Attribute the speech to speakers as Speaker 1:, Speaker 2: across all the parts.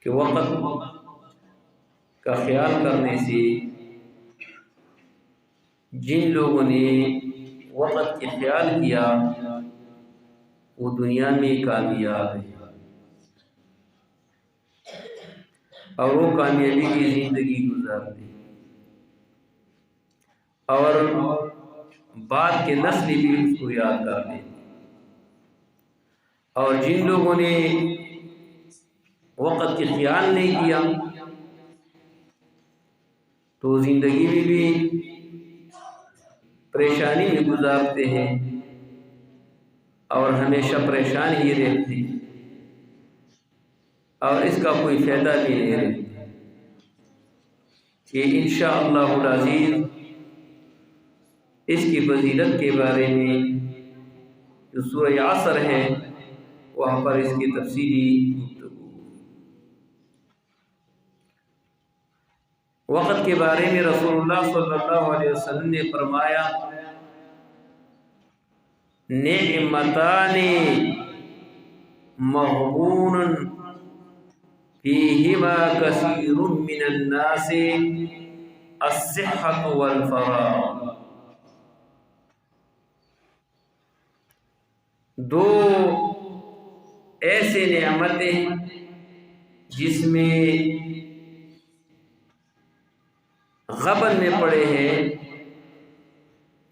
Speaker 1: کہ وقت کا خیال کرنے سے جن لوگوں نے وقت کا خیال کیا وہ دنیا میں کامیاب ہے اور وہ کامیابی کی زندگی گزارتے ہیں، اور بعد کے نسل بھی اس کو یاد کرتے ہیں۔ اور جن لوگوں نے وقت کا خیال نہیں کیا تو زندگی میں بھی پریشانی میں گزارتے ہیں اور ہمیشہ پریشان ہی رہتے ہیں اور اس کا کوئی فائدہ بھی نہیں رہتا۔ یہ انشاءاللہ العزیز اس کی فضیلت کے بارے میں جو سورہ عصر ہے وہاں پر اس کی تفصیلی گفتگو۔ وقت کے بارے میں رسول اللہ صلی اللہ علیہ وسلم نے فرمایا نعمتان مغبون فیہما کثیر من الناس الصحۃ والفراغ، دو ایسے نعمتیں جس میں غبن میں پڑے ہیں،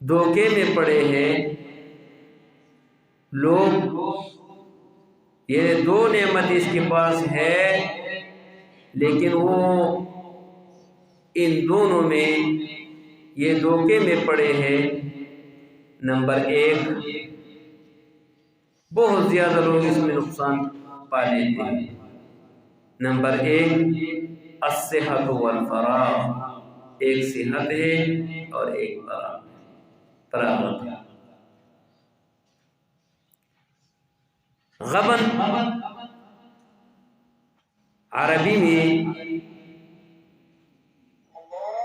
Speaker 1: دھوکے میں پڑے ہیں لوگ، یہ دو نعمت اس کے پاس ہے لیکن وہ ان دونوں میں یہ دھوکے میں پڑے ہیں۔ نمبر ایک، بہت زیادہ لوگ اس میں نقصان پا لیتے ہیں۔ نمبر ایک الصحۃ والفراغ، ایک صحت ہے اور ایک فراغت ہے۔ غبن عربی میں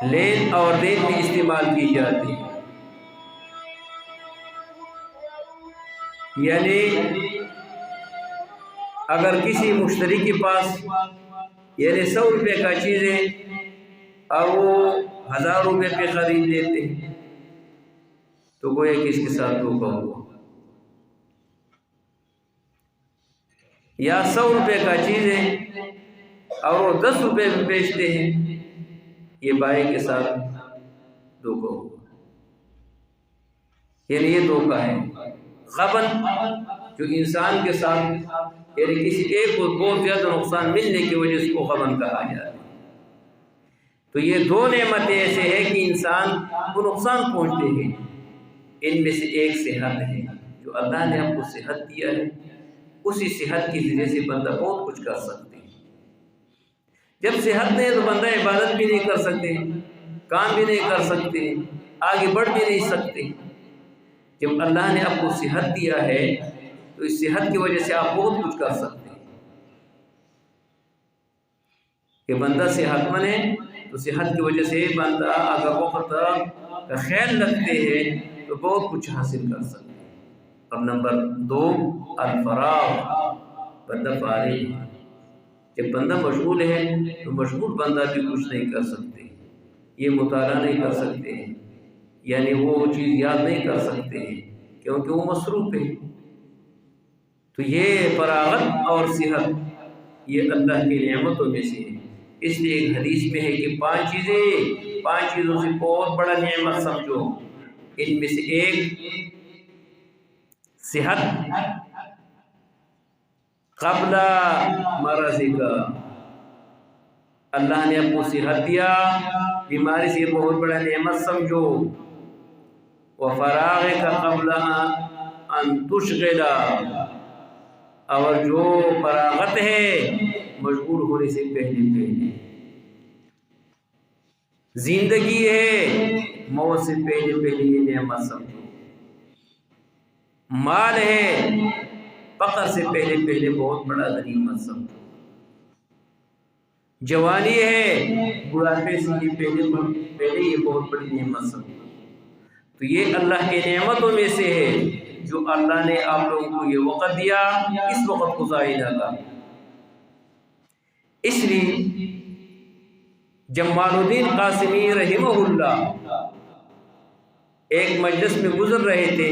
Speaker 1: لین اور دین میں استعمال کی جاتی ہے، یعنی اگر کسی مشتری کے پاس یعنی 100 روپے کا چیز ہے اور وہ 1000 روپے پہ خرید لیتے ہیں تو گویا کہ اس کے ساتھ دھوکا ہوا۔ یا 100 روپے کا چیز ہے اور وہ 10 روپے میں بیچتے ہیں، یہ بائی کے ساتھ دھوکا ہوا، یعنی یہ دھوکا ہے۔ غبن جو انسان کے ساتھ یعنی کسی ایک کو بہت زیادہ نقصان ملنے کی وجہ سے اس کو غبن کہا جاتا ہے۔ تو یہ دو نعمتیں ایسے ہیں کہ انسان کو نقصان پہنچتے ہیں، ان میں سے ایک صحت ہے، جو اللہ نے آپ کو صحت دیا ہے، اسی صحت کی وجہ سے بندہ بہت کچھ کر سکتے ہیں۔ جب صحت نہیں ہے تو بندہ عبادت بھی نہیں کر سکتے، کام بھی نہیں کر سکتے، آگے بڑھ بھی نہیں سکتے۔ جب اللہ نے آپ کو صحت دیا ہے تو اس صحت کی وجہ سے آپ بہت کچھ کر سکتے ہیں۔ کہ بندہ صحت مند ہے تو صحت کی وجہ سے بندہ اگر وقت کا خیال رکھتے ہیں تو بہت کچھ حاصل کر سکتے ہیں۔ اور نمبر 2 الفراغ، بندہ فارغ ہے۔ جب بندہ مشغول ہے تو مشغول بندہ بھی کچھ نہیں کر سکتے، یہ مطالعہ نہیں کر سکتے ہیں، یعنی وہ چیز یاد نہیں کر سکتے ہیں کیونکہ وہ مصروف ہے۔ تو یہ فراغت اور صحت یہ اللہ کی نعمتوں میں سے ہے۔ اس لیے ایک حدیث میں ہے کہ 5 چیزوں سے بہت بڑا نعمت سمجھو، ان میں سے ایک صحت قبل مرضک، اللہ نے آپ کو صحت دیا، بیماری سے بہت بڑا نعمت سمجھو۔ وفراغک قبل ان تشغل، اور جو فراغت ہے مشغول ہونے سے پہلے، زندگی ہے موت سے پہلے یہ نعمت سمجھو، مال ہے فقر سے پہلے بہت بڑا غنیمت سمجھو، جوانی ہے بڑھاپے سے پہلے یہ بہت بڑی نعمت سمجھو۔ تو یہ اللہ کے نعمتوں میں سے ہے جو اللہ نے آپ لوگوں کو یہ وقت دیا، اس وقت کو ضائع نہ کرو۔ اس لیے جمال الدین قاسمی رحمہ اللہ ایک مجلس میں گزر رہے تھے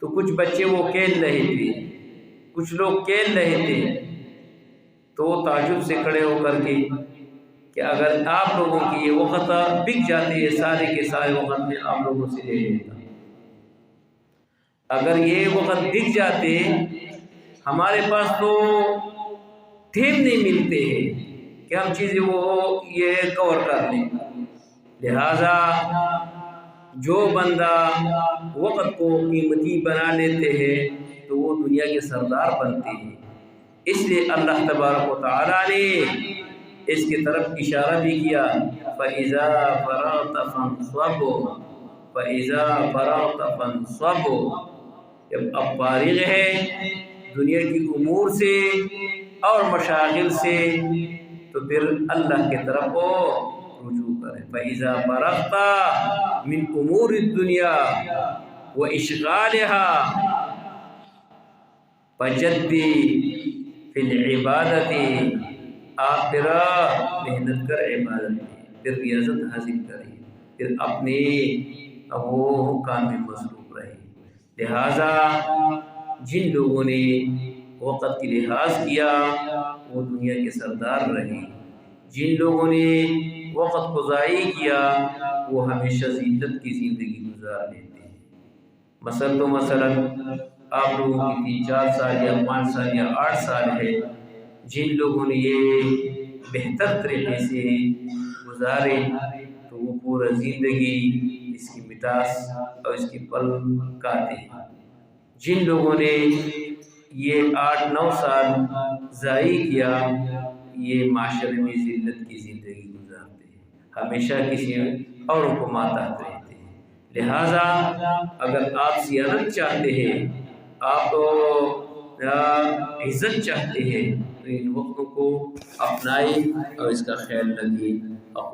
Speaker 1: تو کچھ بچے وہ کھیل رہے تھے، کچھ لوگ کھیل رہے تھے، تو وہ تعجب سے کھڑے ہو کر کے کہ اگر آپ لوگوں کی یہ وقت بک جاتی ہے، سارے کے سارے وقت میں آپ لوگوں سے لے لیتا، اگر یہ وقت بک جاتے ہمارے پاس تو ٹائم نہیں ملتے ہیں کہ ہم چیزیں وہ یہ کور کر لیں۔ لہذا جو بندہ وقت کو قیمتی بنا لیتے ہیں تو وہ دنیا کے سردار بنتے ہیں۔ اس لیے اللہ تبارک و تعالیٰ نے اس کی طرف اشارہ بھی کیا، فَإِذَا فَرَغْتَ فَانْصَبْ، فَإِذَا فَرَغْتَ فَانْصَبْ، جب اب فارغ ہے دنیا کی امور سے اور مشاغل سے تو پھر اللہ کی طرف رجوع کرے۔ فَإِذَا فَرَغْتَ مِنْ أُمُورِ الدُّنْيَا وَإِشْغَالِهَا فَجَدِّ فِي الْعِبَادَةِ، آپ پھر محنت کر عبادت میں، پھر ریاضت حاصل کریں، پھر اپنے وہ کام میں مصروف رہے۔ لہٰذا جن لوگوں نے وقت کی لحاظ کیا وہ دنیا کے سردار رہے، جن لوگوں نے وقت کو ضائع کیا وہ ہمیشہ ذلت کی زندگی گزار لیتے ہیں۔ مثلاً آپ لوگوں کی 3-4 سال یا 5 سال یا 8 سال ہے، جن لوگوں نے یہ بہتر طریقے سے گزارے تو وہ پورا زندگی اس کی مٹاس اور اس کی پل کاٹے۔ جن لوگوں نے یہ 8-9 سال ضائع کیا یہ معاشرے میں ذلت کی زندگی گزارتے ہیں، ہمیشہ کسی اوروں کو ماتحت رہتے ہیں۔ لہٰذا اگر آپ زیادت چاہتے ہیں، آپ عزت چاہتے ہیں تو ان وقتوں کو اپنائیں اور اس کا خیال رکھیں۔